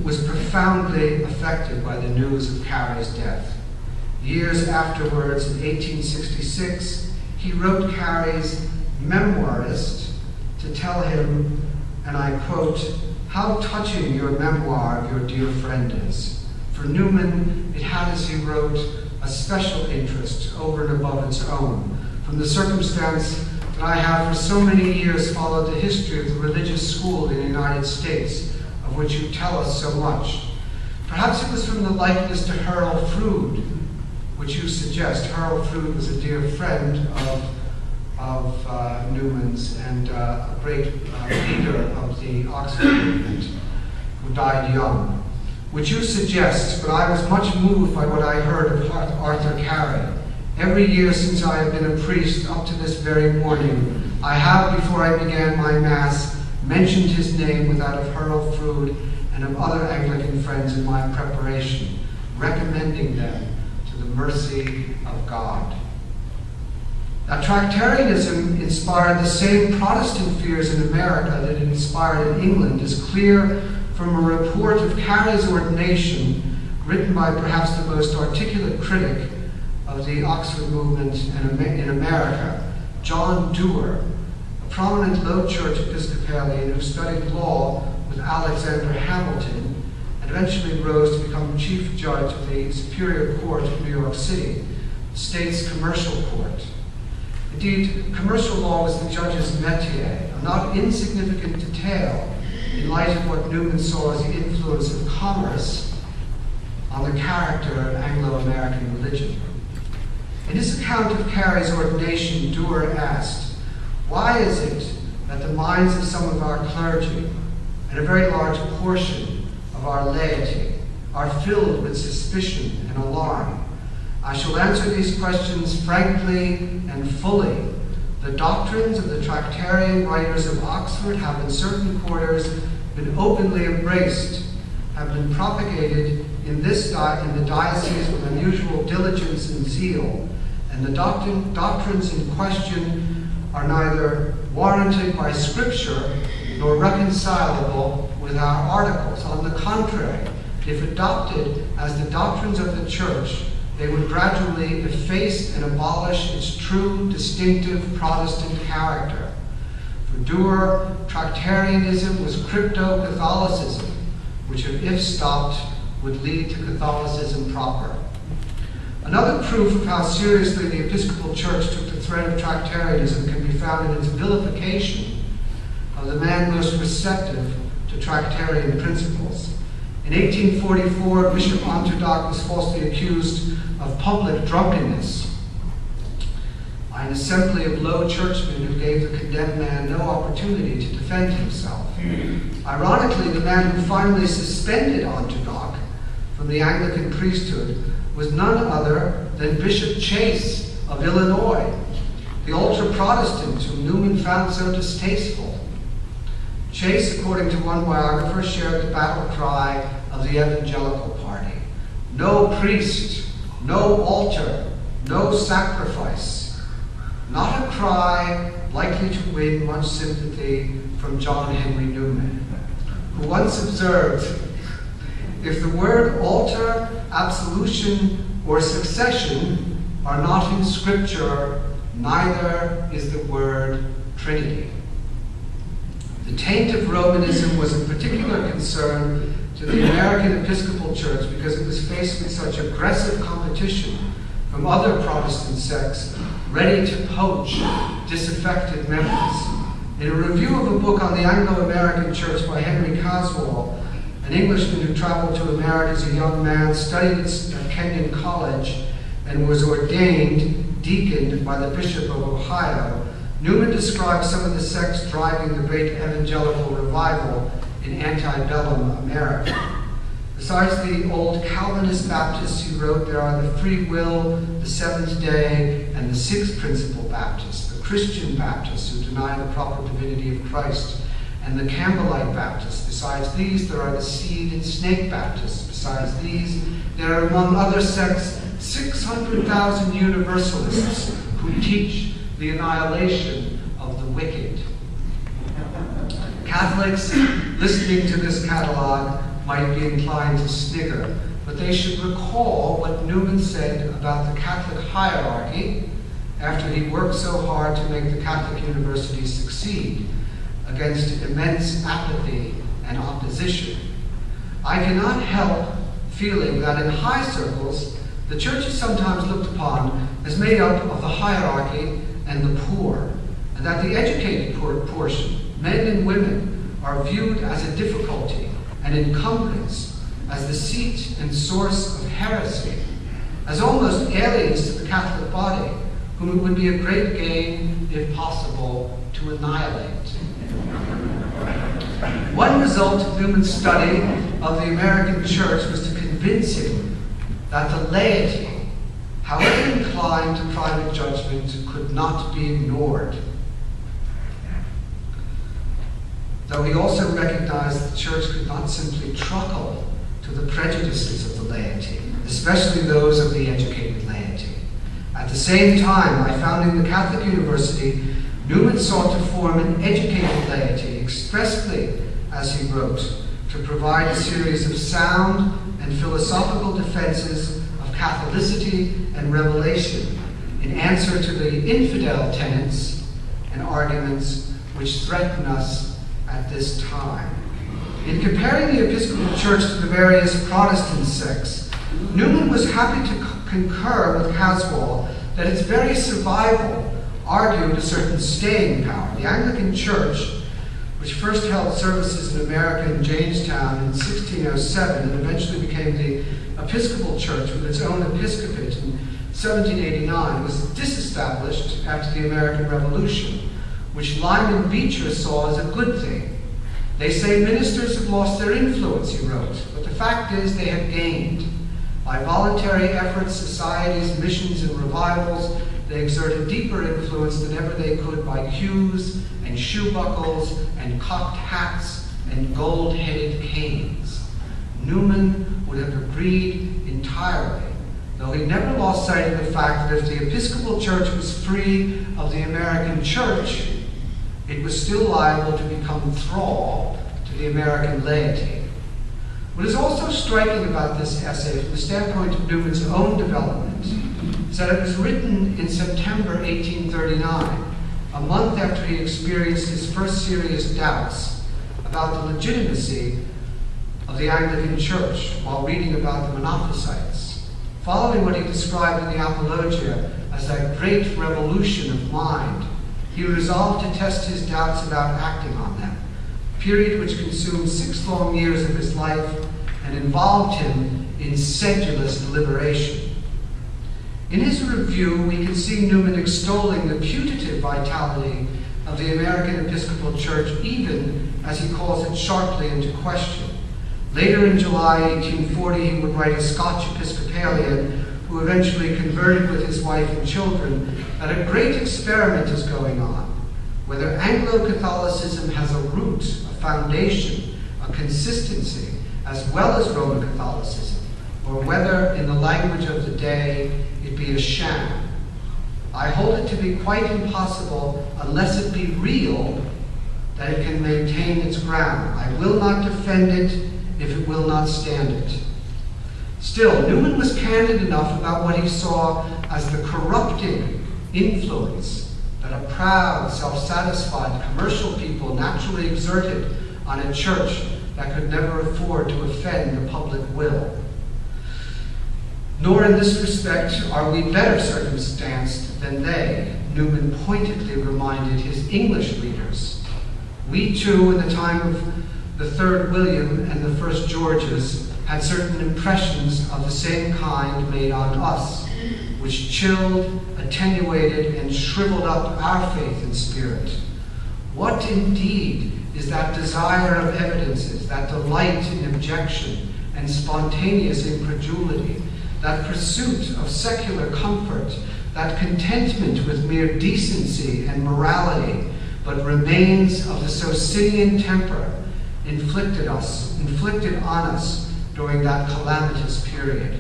was profoundly affected by the news of Carey's death. Years afterwards, in 1866, he wrote Carey's memoirist to tell him, and I quote, "How touching your memoir of your dear friend is." For Newman, it had, as he wrote, a special interest over and above its own, from the circumstance that I have for so many years followed the history of the religious school in the United States, of which you tell us so much. Perhaps it was from the likeness to Harold Froude, which you suggest. Harold Froude was a dear friend of Newman's and a great leader of the Oxford movement, who died young. Which you suggest, but I was much moved by what I heard of Arthur Carey. Every year since I have been a priest, up to this very morning, I have, before I began my Mass, mentioned his name with that of Harold Froude and of other Anglican friends in my preparation, recommending them to the mercy of God. Now, Tractarianism inspired the same Protestant fears in America that it inspired in England is clear from a report of Carey's ordination, written by perhaps the most articulate critic of the Oxford movement in America, John Dewar, a prominent Low Church Episcopalian who studied law with Alexander Hamilton and eventually rose to become chief judge of the Superior Court of New York City, the state's commercial court. Indeed, commercial law was the judge's métier, a not insignificant detail in light of what Newman saw as the influence of commerce on the character of Anglo-American religion. In his account of Carey's ordination, Dewar asked, "Why is it that the minds of some of our clergy and a very large portion of our laity are filled with suspicion and alarm? I shall answer these questions frankly and fully. The doctrines of the Tractarian writers of Oxford have in certain quarters been openly embraced, have been propagated in the diocese with unusual diligence and zeal, and the doctrines in question are neither warranted by Scripture nor reconcilable with our articles. On the contrary, if adopted as the doctrines of the Church, they would gradually efface and abolish its true, distinctive Protestant character." For Dewar, Tractarianism was crypto-Catholicism, which if stopped would lead to Catholicism proper. Another proof of how seriously the Episcopal Church took the threat of Tractarianism can be found in its vilification of the man most receptive to Tractarian principles. In 1844, Bishop Onterdock was falsely accused of public drunkenness by an assembly of low churchmen who gave the condemned man no opportunity to defend himself. Ironically, the man who finally suspended Onterdock from the Anglican priesthood was none other than Bishop Chase of Illinois, the ultra-Protestant whom Newman found so distasteful. Chase, according to one biographer, shared the battle cry of the evangelical party: "No priest, no altar, no sacrifice." Not a cry likely to win much sympathy from John Henry Newman, who once observed, "If the word altar, absolution, or succession are not in Scripture, neither is the word Trinity." The taint of Romanism was of particular concern to the American Episcopal Church because it was faced with such aggressive competition from other Protestant sects ready to poach disaffected members. In a review of a book on the Anglo-American Church by Henry Caswell, an Englishman who traveled to America as a young man, studied at Kenyon College, and was ordained deacon by the Bishop of Ohio, Newman describes some of the sects driving the great evangelical revival in antebellum America. Besides the old Calvinist Baptists, he wrote, there are the Free Will, the Seventh Day, and the Sixth Principle Baptists, the Christian Baptists who deny the proper divinity of Christ, and the Campbellite Baptists. Besides these, there are the Seed and Snake Baptists. Besides these, there are, among other sects, 600,000 Universalists who teach the annihilation of the wicked. Catholics listening to this catalog might be inclined to snigger, but they should recall what Newman said about the Catholic hierarchy after he worked so hard to make the Catholic University succeed against immense apathy and opposition. I cannot help feeling that in high circles, the church is sometimes looked upon as made up of the hierarchy and the poor, and that the educated portion, men and women, are viewed as a difficulty, an encumbrance, as the seat and source of heresy, as almost aliens to the Catholic body, whom it would be a great gain, if possible, to annihilate. One result of Newman's study of the American church was to convince him that the laity, however inclined to private judgment, could not be ignored. Though he also recognized the church could not simply truckle to the prejudices of the laity, especially those of the educated laity. At the same time, by founding the Catholic University, Newman sought to form an educated laity expressly, as he wrote, to provide a series of sound and philosophical defenses of Catholicity and revelation in answer to the infidel tenets and arguments which threaten us at this time. In comparing the Episcopal Church to the various Protestant sects, Newman was happy to concur with Caswall that its very survival argued a certain staying power. The Anglican Church, which first held services in America in Jamestown in 1607 and eventually became the Episcopal Church with its own episcopate in 1789, was disestablished after the American Revolution, which Lyman Beecher saw as a good thing. They say ministers have lost their influence, he wrote, but the fact is they have gained. By voluntary efforts, societies, missions, and revivals, they exerted deeper influence than ever they could by cues and shoe buckles and cocked hats and gold-headed canes. Newman would have agreed entirely, though he never lost sight of the fact that if the Episcopal Church was free of the American Church, it was still liable to become thrall to the American laity. What is also striking about this essay from the standpoint of Newman's own development is that it was written in September 1839, a month after he experienced his first serious doubts about the legitimacy of the Anglican Church while reading about the Monophysites, following what he described in the Apologia as that great revolution of mind. He resolved to test his doubts about acting on them, a period which consumed 6 long years of his life and involved him in sedulous deliberation. In his review, we can see Newman extolling the putative vitality of the American Episcopal Church, even as he calls it sharply into question. Later in July 1840, he would write a Scotch Episcopalian who eventually converted with his wife and children, that a great experiment is going on, whether Anglo-Catholicism has a root, a foundation, a consistency, as well as Roman Catholicism, or whether, in the language of the day, it be a sham. I hold it to be quite impossible, unless it be real, that it can maintain its ground. I will not defend it if it will not stand it. Still, Newman was candid enough about what he saw as the corrupting influence that a proud, self-satisfied commercial people naturally exerted on a church that could never afford to offend the public will. Nor in this respect are we better circumstanced than they, Newman pointedly reminded his English readers. We too, in the time of the third William and the first Georges, had certain impressions of the same kind made on us, which chilled, attenuated, and shriveled up our faith and spirit. What indeed is that desire of evidences, that delight in objection and spontaneous incredulity, that pursuit of secular comfort, that contentment with mere decency and morality, but remains of the Socinian temper inflicted on us during that calamitous period?